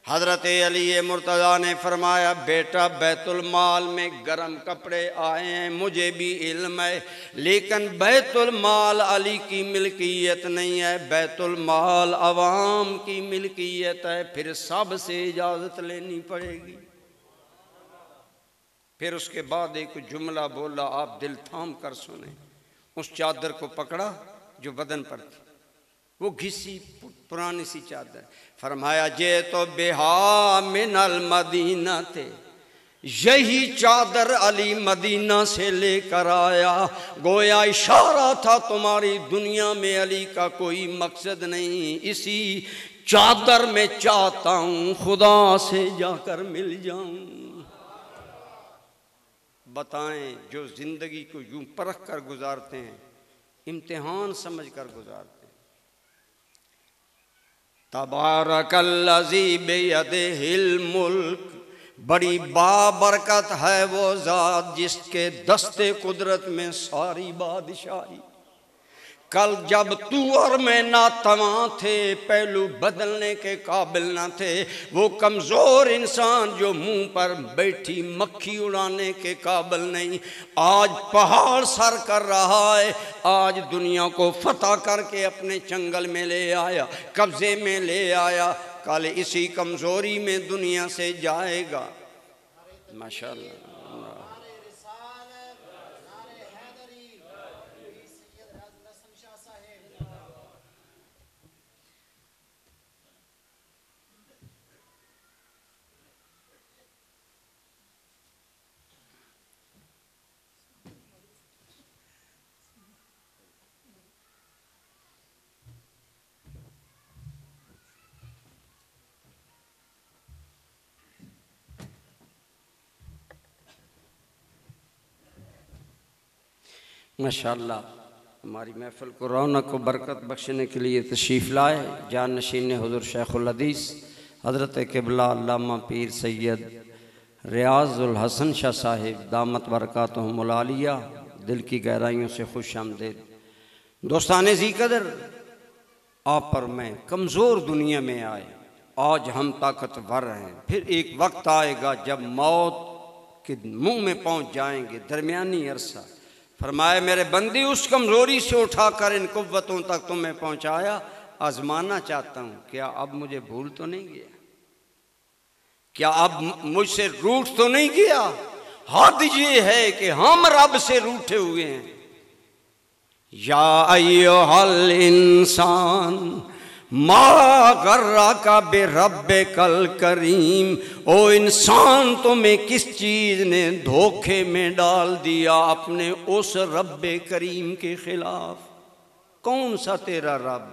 हज़रत अली मुर्तज़ा ने फरमाया, बेटा बैतुल माल में गर्म कपड़े आए हैं, मुझे भी इल्म है, लेकिन बैतुल माल अली की मिल्कियत नहीं है, बैतुल माल अवाम की मिल्कियत है, फिर सबसे इजाज़त लेनी पड़ेगी। फिर उसके बाद एक जुमला बोला, आप दिल थाम कर सुने। उस चादर को पकड़ा जो बदन पर थी, वो घिसी पुरानी सी चादर। फरमाया, जे तो बेहा मिनल मदीना थे, यही चादर अली मदीना से लेकर आया। गोया इशारा था तुम्हारी दुनिया में अली का कोई मकसद नहीं, इसी चादर में चाहता हूँ खुदा से जाकर मिल जाऊं। बताएं, जो जिंदगी को यूं परख कर गुजारते हैं, इम्तिहान समझ कर गुजारते हैं। तबारकल्लज़ी बियदिहिल मुल्क, बड़ी बाबरकत है वो ज़ात जिसके दस्ते कुदरत में सारी बादशाही। कल जब तू और मैं नातवां थे, पहलू बदलने के काबिल ना थे, वो कमज़ोर इंसान जो मुंह पर बैठी मक्खी उड़ाने के काबिल नहीं, आज पहाड़ सर कर रहा है, आज दुनिया को फतह करके अपने चंगल में ले आया, कब्जे में ले आया, कल इसी कमज़ोरी में दुनिया से जाएगा। माशाअल्लाह। माशाअल्लाह, हमारी महफ़िल को रौनक को बरकत बख्शने के लिए तशरीफ़ लाए जान नशीन हुज़ूर शेखुल हदीस हज़रत क़िबला अल्लामा पीर सैयद रियाज़ुल हसन शाह साहिब दामत बरकातुहुमुल आलिया, दिल की गहराइयों से खुश आमदीद। दोस्ताने ज़ी कदर, आप पर मैं कमज़ोर दुनिया में आए, आज हम ताकतवर हैं। फिर एक वक्त आएगा जब मौत के मुँह में पहुँच जाएंगे, दरमियानी अरसा। फरमाए, मेरे बंदी, उस कमज़ोरी से उठाकर इन कुव्वतों तक तुम्हें पहुँचाया, आजमाना चाहता हूँ, क्या अब मुझे भूल तो नहीं गया? क्या अब मुझसे रूठ तो नहीं गया? हद ये है कि हम रब से रूठे हुए हैं। या अय्युहल इंसान मा गर्रका बिरब्बिकल करीम, ओ इंसान तुम्हें किस चीज़ ने धोखे में डाल दिया अपने उस रब्बे करीम के खिलाफ? कौन सा तेरा रब?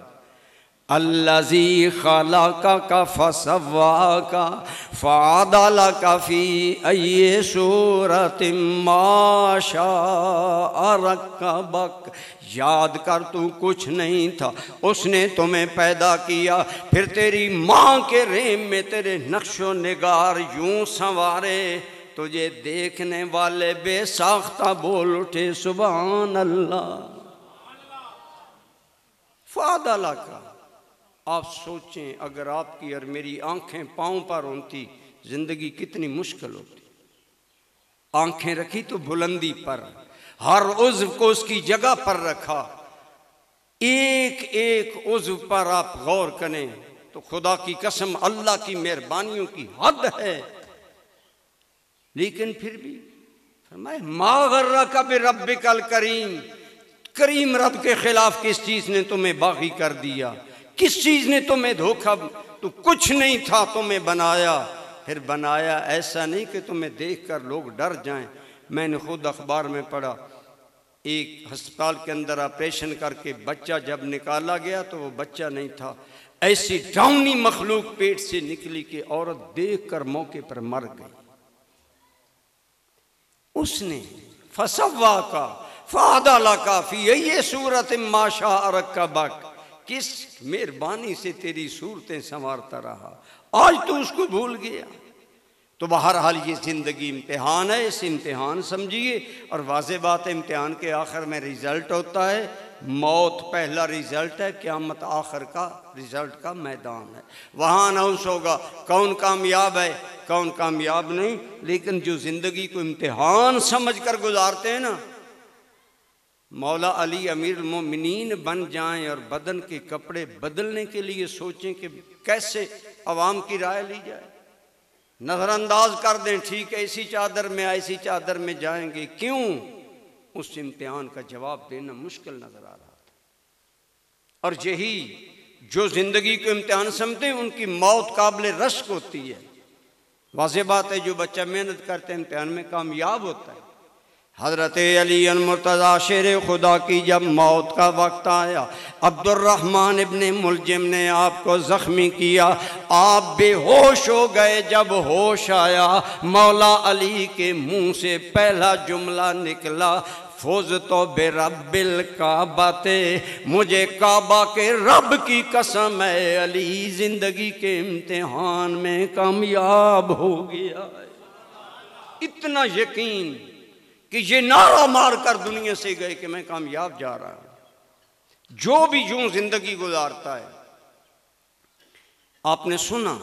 अल्लज़ी खलक़का फसव्वाका फ़अदलका फ़ी अय्यि सूरतिन मा शाअ रक्कबक। याद कर, तू कुछ नहीं था, उसने तुम्हें पैदा किया, फिर तेरी माँ के रेम में तेरे नक्शो निगार यूं संवारे, तुझे देखने वाले बेसाख्ता बोल उठे सुभान अल्लाह। फ़अदलका, आप सोचें, अगर आपकी और मेरी आंखें पाँव पर होती, जिंदगी कितनी मुश्किल होती। आंखें रखी तो बुलंदी पर, हर उज़्व को उसकी जगह पर रखा, एक एक उज़्व पर आप गौर करें तो खुदा की कसम अल्लाह की मेहरबानियों की हद है। लेकिन फिर भी फरमाए, मा गर्रका बिरब्बिकल करीम, करीम रब के खिलाफ किस चीज़ ने तुम्हें बागी कर दिया? किस चीज़ ने तुम्हें धोखा? तो कुछ नहीं था, तुम्हें बनाया, फिर बनाया। ऐसा नहीं कि तुम्हें देखकर लोग डर जाएं। मैंने खुद अखबार में पढ़ा, एक अस्पताल के अंदर ऑपरेशन करके बच्चा जब निकाला गया तो वो बच्चा नहीं था, ऐसी डरावनी मखलूक पेट से निकली कि औरत देखकर मौके पर मर गई। उसने फसवा का फादला का फी ये सूरत माशा अरक का बक, किस मेहरबानी से तेरी सूरतें संवारता रहा, आज तो उसको भूल गया। तो बहरहाल ये ज़िंदगी इम्तिहान है, इस इम्तिहान समझिए। और वाज़ेह बात है, इम्तिहान के आखिर में रिज़ल्ट होता है। मौत पहला रिज़ल्ट है, क़यामत आखिर का रिज़ल्ट का मैदान है। वहाँ अनाउंस होगा कौन कामयाब है कौन कामयाब नहीं। लेकिन जो ज़िंदगी को इम्तिहान समझ कर गुजारते हैं ना, मौला अली अमीर मोमिनीन बन जाएं और बदन के कपड़े बदलने के लिए सोचें कि कैसे अवाम की राय ली जाए, नज़रअंदाज कर दें, ठीक है इसी चादर में ऐसी चादर में जाएंगे, क्यों? उस इम्तिहान का जवाब देना मुश्किल नजर आ रहा था। और यही जो जिंदगी को इम्तिहान समझते हैं उनकी मौत काबिल रश्क होती है। वाज़ेह बात है, जो बच्चा मेहनत करते हैं इम्तिहान में कामयाब होता है। हज़रत अली मुर्तज़ा शेर खुदा की जब मौत का वक्त आया, अब्दुर्रहमान इब्ने मुलजिम ने आपको ज़ख्मी किया, आप बेहोश हो गए। जब होश आया, मौला अली के मुंह से पहला जुमला निकला, फौज तो बेरब्बिल काबाते, मुझे काबा के रब की कसम है, अली ज़िंदगी के इम्तिहान में कामयाब हो गया। इतना यकीन कि ये नारा मार कर दुनिया से गए कि मैं कामयाब जा रहा हूं। जो भी यूं जिंदगी गुजारता है, आपने सुना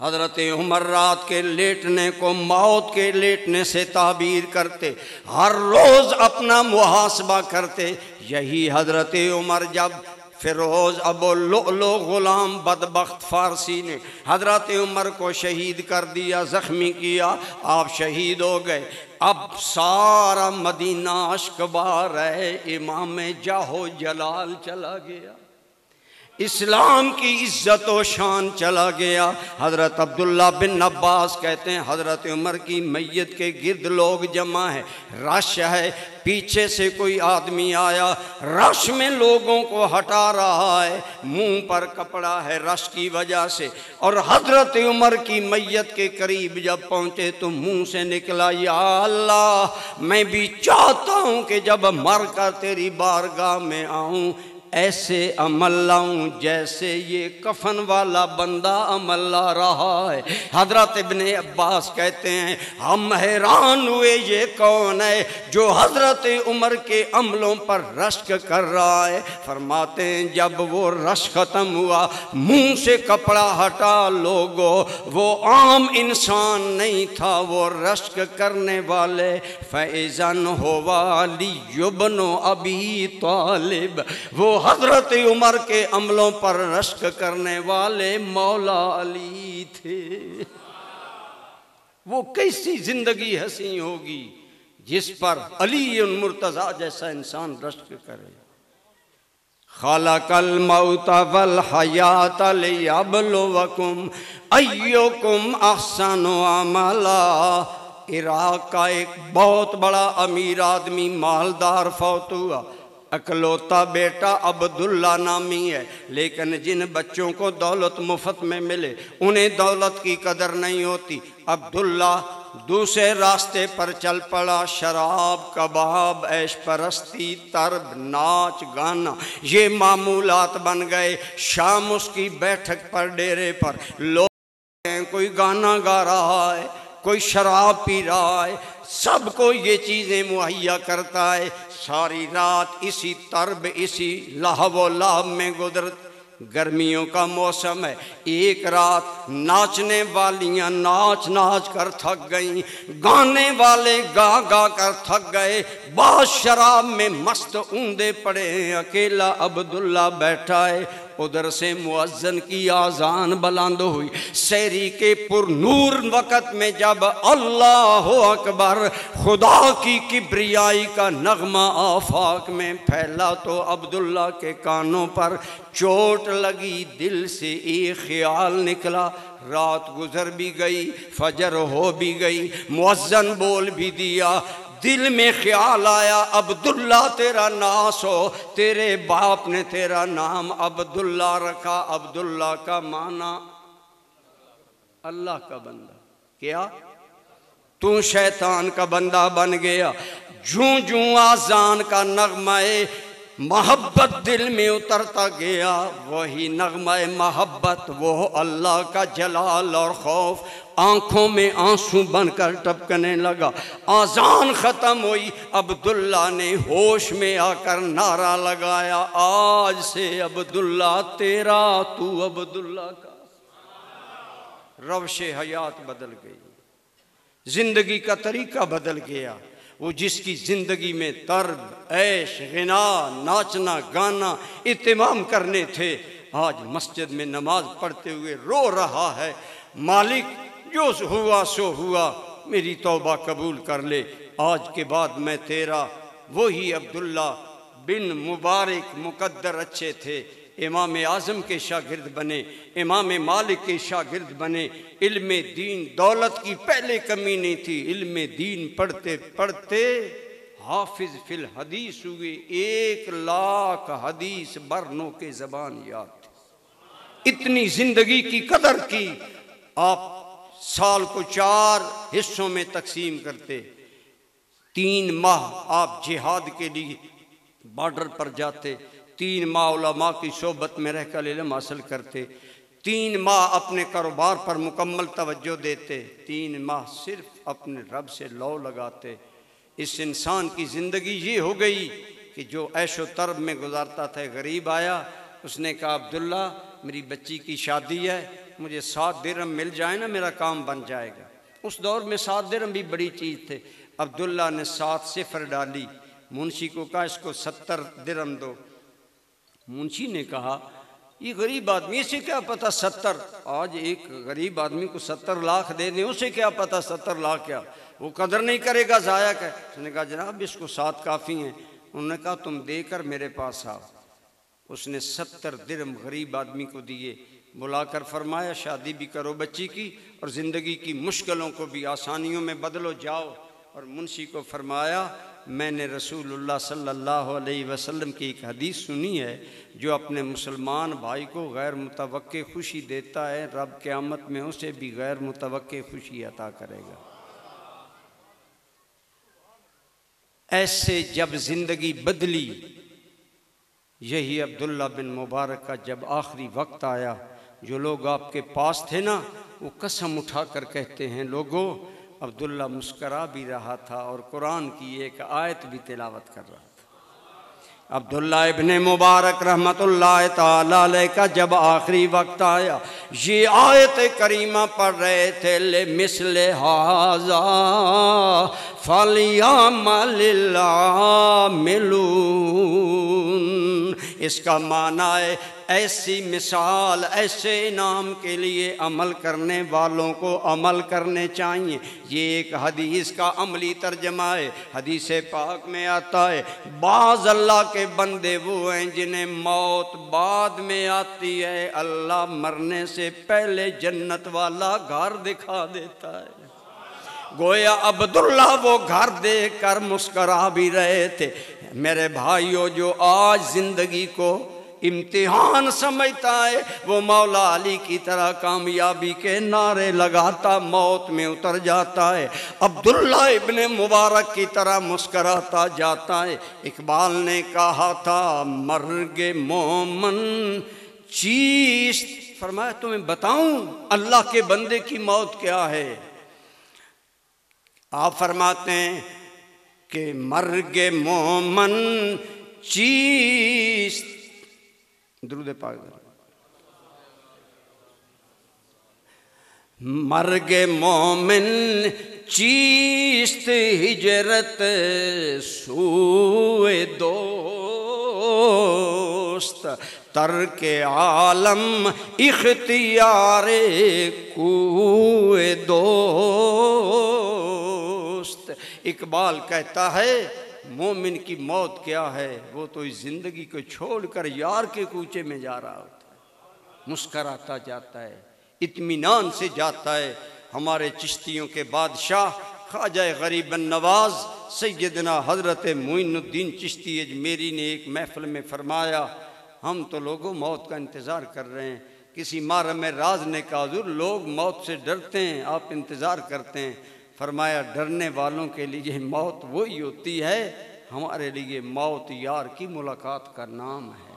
हजरत उमर रात के लेटने को मौत के लेटने से ताबीर करते, हर रोज अपना मुहासबा करते। यही हजरत उमर जब फिरोज अबू लुअलु गुलाम बदबख्त फारसी ने हजरत उमर को शहीद कर दिया, जख्मी किया, आप शहीद हो गए। अब सारा मदीना अश्कबार है, इमाम जाहो जलाल चला गया, इस्लाम की इज्जत व शान चला गया। हज़रत अब्दुल्ला बिन अब्बास कहते हैं हज़रत उमर की मैयत के गिर्द लोग जमा है, रश है, पीछे से कोई आदमी आया, रश में लोगों को हटा रहा है, मुंह पर कपड़ा है रश की वजह से। और हज़रत उमर की मैयत के करीब जब पहुँचे तो मुंह से निकला, या अल्लाह, मैं भी चाहता हूँ कि जब मर कर तेरी बारगाह में आऊँ ऐसे अमल लाऊं जैसे ये कफन वाला बंदा अमल ला रहा है। हजरत इब्ने अब्बास कहते हैं हम हैरान हुए, ये कौन है जो हजरत उमर के अमलों पर रश्क कर रहा है। फरमाते हैं जब वो रश्क ख़त्म हुआ, मुंह से कपड़ा हटा लोगों, वो आम इंसान नहीं था, वो रश्क करने वाले फैज़न होवा अली इब्न अबी तालिब, वो हजरत उमर के अमलों पर रश्क करने वाले मौला अली थे। वो कैसी जिंदगी हसी होगी जिस पर अली मुर्तज़ा जैसा इंसान रश्क करे। खालकल मौत वल हयात लियब्लुवकुम अय्युकुम अहसनु अमला। इराक का एक बहुत बड़ा अमीर आदमी मालदार फौत हुआ, अकलौता बेटा अब्दुल्ला नामी है, लेकिन जिन बच्चों को दौलत मुफ्त में मिले उन्हें दौलत की कदर नहीं होती। अब्दुल्ला दूसरे रास्ते पर चल पड़ा, शराब, कबाब, ऐश परस्ती, तरब, नाच गाना ये मामूलात बन गए। शाम उसकी बैठक पर डेरे पर लोग हैं, कोई गाना गा रहा है, कोई शराब पी रहा है, सबको ये चीज़ें मुहैया करता है। सारी रात इसी तरब इसी लहव लाभ में गुजर। गर्मियों का मौसम है, एक रात नाचने वालियाँ नाच नाच कर थक गईं, गाने वाले गा गा कर थक गए, बास शराब में मस्त ऊंधे पड़े हैं, अकेला अब्दुल्ला बैठा है। उधर से मुअज्जिन की आज़ान बुलंद हुई। सहरी के पुरनूर वक़्त में जब अल्लाह अकबर खुदा की किब्रियाई का नगमा आफाक में फैला तो अब्दुल्ला के कानों पर चोट लगी। दिल से एक ख्याल निकला, रात गुजर भी गई, फजर हो भी गई, मुअज्जिन बोल भी दिया। दिल में ख्याल आया अब्दुल्ला तेरा नास हो, तेरे बाप ने तेरा नाम अब्दुल्ला रखा। अब्दुल्ला का माना अल्लाह का बंदा। क्या तू शैतान का बंदा बन गया? जूं जूं आज़ान का नगमा मोहब्बत दिल में उतरता गया, वही नगमा मोहब्बत, वो अल्लाह का जलाल और खौफ आंखों में आंसू बनकर टपकने लगा। आज़ान ख़त्म हुई, अब्दुल्ला ने होश में आकर नारा लगाया, आज से अब्दुल्ला तेरा, तू अब्दुल्ला का। रवशे हयात बदल गई, जिंदगी का तरीका बदल गया। वो जिसकी ज़िंदगी में तर्ब, ऐश, गिना, नाचना, गाना, इत्तिमाम करने थे, आज मस्जिद में नमाज पढ़ते हुए रो रहा है, मालिक जो हुआ सो हुआ, मेरी तौबा कबूल कर ले, आज के बाद मैं तेरा। वही अब्दुल्ला बिन मुबारक मुकद्दर अच्छे थे, इमाम आज़म के शागिर्द बने, इमाम मालिक के शागिर्द बने। इल्म दीन दौलत की पहले कमी नहीं थी, इल्म दीन पढ़ते पढ़ते हाफिज फिल हदीस हुए। 1,00,000 हदीस बरनों के ज़बान याद थी। इतनी ज़िंदगी की कदर की। आप साल को 4 हिस्सों में तकसीम करते, 3 माह आप जिहाद के लिए बॉर्डर पर जाते, 3 माह उलमा की सोबत में रहकर इल्म हासिल करते, 3 माह अपने कारोबार पर मुकम्मल तवज्जो देते, 3 माह सिर्फ अपने रब से लौ लगाते। इस इंसान की ज़िंदगी ये हो गई कि जो ऐशो तरब में गुजारता था। गरीब आया, उसने कहा अब्दुल्ला मेरी बच्ची की शादी है, मुझे 7 दिरहम मिल जाए ना, मेरा काम बन जाएगा। उस दौर में 7 दिरहम भी बड़ी चीज़ थे। अब्दुल्ला ने 7 सिफर डाली, मुंशी को कहा इसको 70 दिरहम दो। मुंशी ने कहा ये गरीब आदमी, इसे क्या पता 70, आज एक गरीब आदमी को 70 लाख दे दें, उसे क्या पता 70 लाख क्या, वो कदर नहीं करेगा, ज़ाया है। उसने कहा जनाब इसको 7 काफ़ी हैं। उन्होंने कहा तुम देकर मेरे पास आओ। उसने 70 दिरहम गरीब आदमी को दिए, बुलाकर फरमाया शादी भी करो बच्ची की और ज़िंदगी की मुश्किलों को भी आसानियों में बदलो, जाओ। और मुंशी को फरमाया मैंने रसूलुल्लाह सल्लल्लाहु अलैहि वसल्लम की एक हदीस सुनी है, जो अपने मुसलमान भाई को गैर मुतवक्के खुशी देता है, रब क़यामत में उसे भी गैर मुतवक्के खुशी अता करेगा। ऐसे जब ज़िंदगी बदली, यही अब्दुल्ला बिन मुबारक का जब आखिरी वक्त आया, जो लोग आपके पास थे ना, वो कसम उठाकर कहते हैं लोगों, अब्दुल्ला मुस्करा भी रहा था और कुरान की एक आयत भी तिलावत कर रहा था। अब्दुल्ला इब्ने मुबारक रहमतुल्लाह ताला अलैह का जब आखिरी वक्त आया, ये आयत करीमा पढ़ रहे थे, ले मिसले हाजा फलियामलिल आमिलून। इसका माना है ऐसी मिसाल, ऐसे इनाम के लिए अमल करने वालों को अमल करने चाहिए। ये एक हदीस का अमली तर्जमा है। हदीस पाक में आता है बाज़ अल्लाह के बंदे वो हैं जिन्हें मौत बाद में आती है, अल्लाह मरने से पहले जन्नत वाला घर दिखा देता है। गोया अब्दुल्ला वो घर देख कर मुस्करा भी रहे थे। मेरे भाइयों, जो आज ज़िंदगी को इम्तिहान समझता है, वो मौला अली की तरह कामयाबी के नारे लगाता मौत में उतर जाता है। अब्दुल्ला इब्ने मुबारक की तरह मुस्कराता जाता है। इकबाल ने कहा था मर्गे मोमन चीज़, फरमाया तुम्हें बताऊं अल्लाह के बंदे की मौत क्या है। आप फरमाते हैं कि मर्गे मोमन चीज़, दुरूद पाक, मर्गे मोमिन चीस्त हिजरत सूए दोस्त, तरके आलम इख्तियारे कुए दोस्त। इकबाल कहता है मोमिन की मौत क्या है, वो तो इस ज़िंदगी को छोड़कर यार के कूचे में जा रहा होता है, मुस्कराता जाता है, इत्मीनान से जाता है। हमारे चिश्तियों के बादशाह ख्वाजा गरीब नवाज सैयदना हज़रत मोइनुद्दीन चिश्ती अजमेरी ने एक महफिल में फरमाया, हम तो लोगों मौत का इंतज़ार कर रहे हैं। किसी मारम राज ने कहा हुज़ूर लोग मौत से डरते हैं, आप इंतज़ार करते हैं। फरमाया डरने वालों के लिए मौत वही होती है, हमारे लिए मौत यार की मुलाकात का नाम है।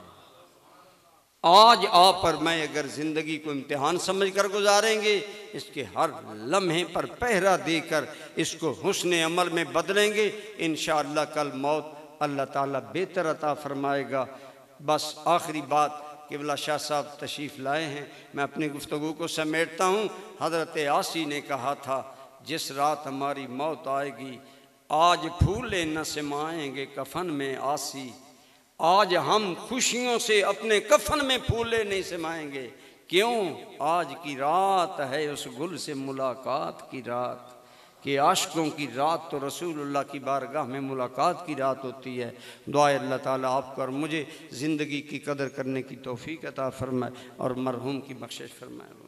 आज आप और मैं अगर ज़िंदगी को इम्तिहान समझ कर गुजारेंगे, इसके हर लम्हे पर पहरा देकर इसको हुस्न अमल में बदलेंगे, इंशाअल्लाह कल मौत अल्लाह ताला बेहतर अता फरमाएगा। बस आखिरी बात क़िबला शाह साहब तशरीफ़ लाए हैं, मैं अपनी गुफ्तगू को समेटता हूँ। हज़रत आसी ने कहा था जिस रात हमारी मौत आएगी, आज फूले न समाएंगे कफन में आसी, आज हम खुशियों से अपने कफन में फूले नहीं समाएंगे। क्यों? आज की रात है उस गुल से मुलाकात की रात, कि आशिकों की रात तो रसूलुल्लाह की बारगाह में मुलाकात की रात होती है। दुआ अल्लाह ताला आपको और मुझे ज़िंदगी की कदर करने की तौफीक अता फरमाए और मरहूम की बख्शिश फरमाए।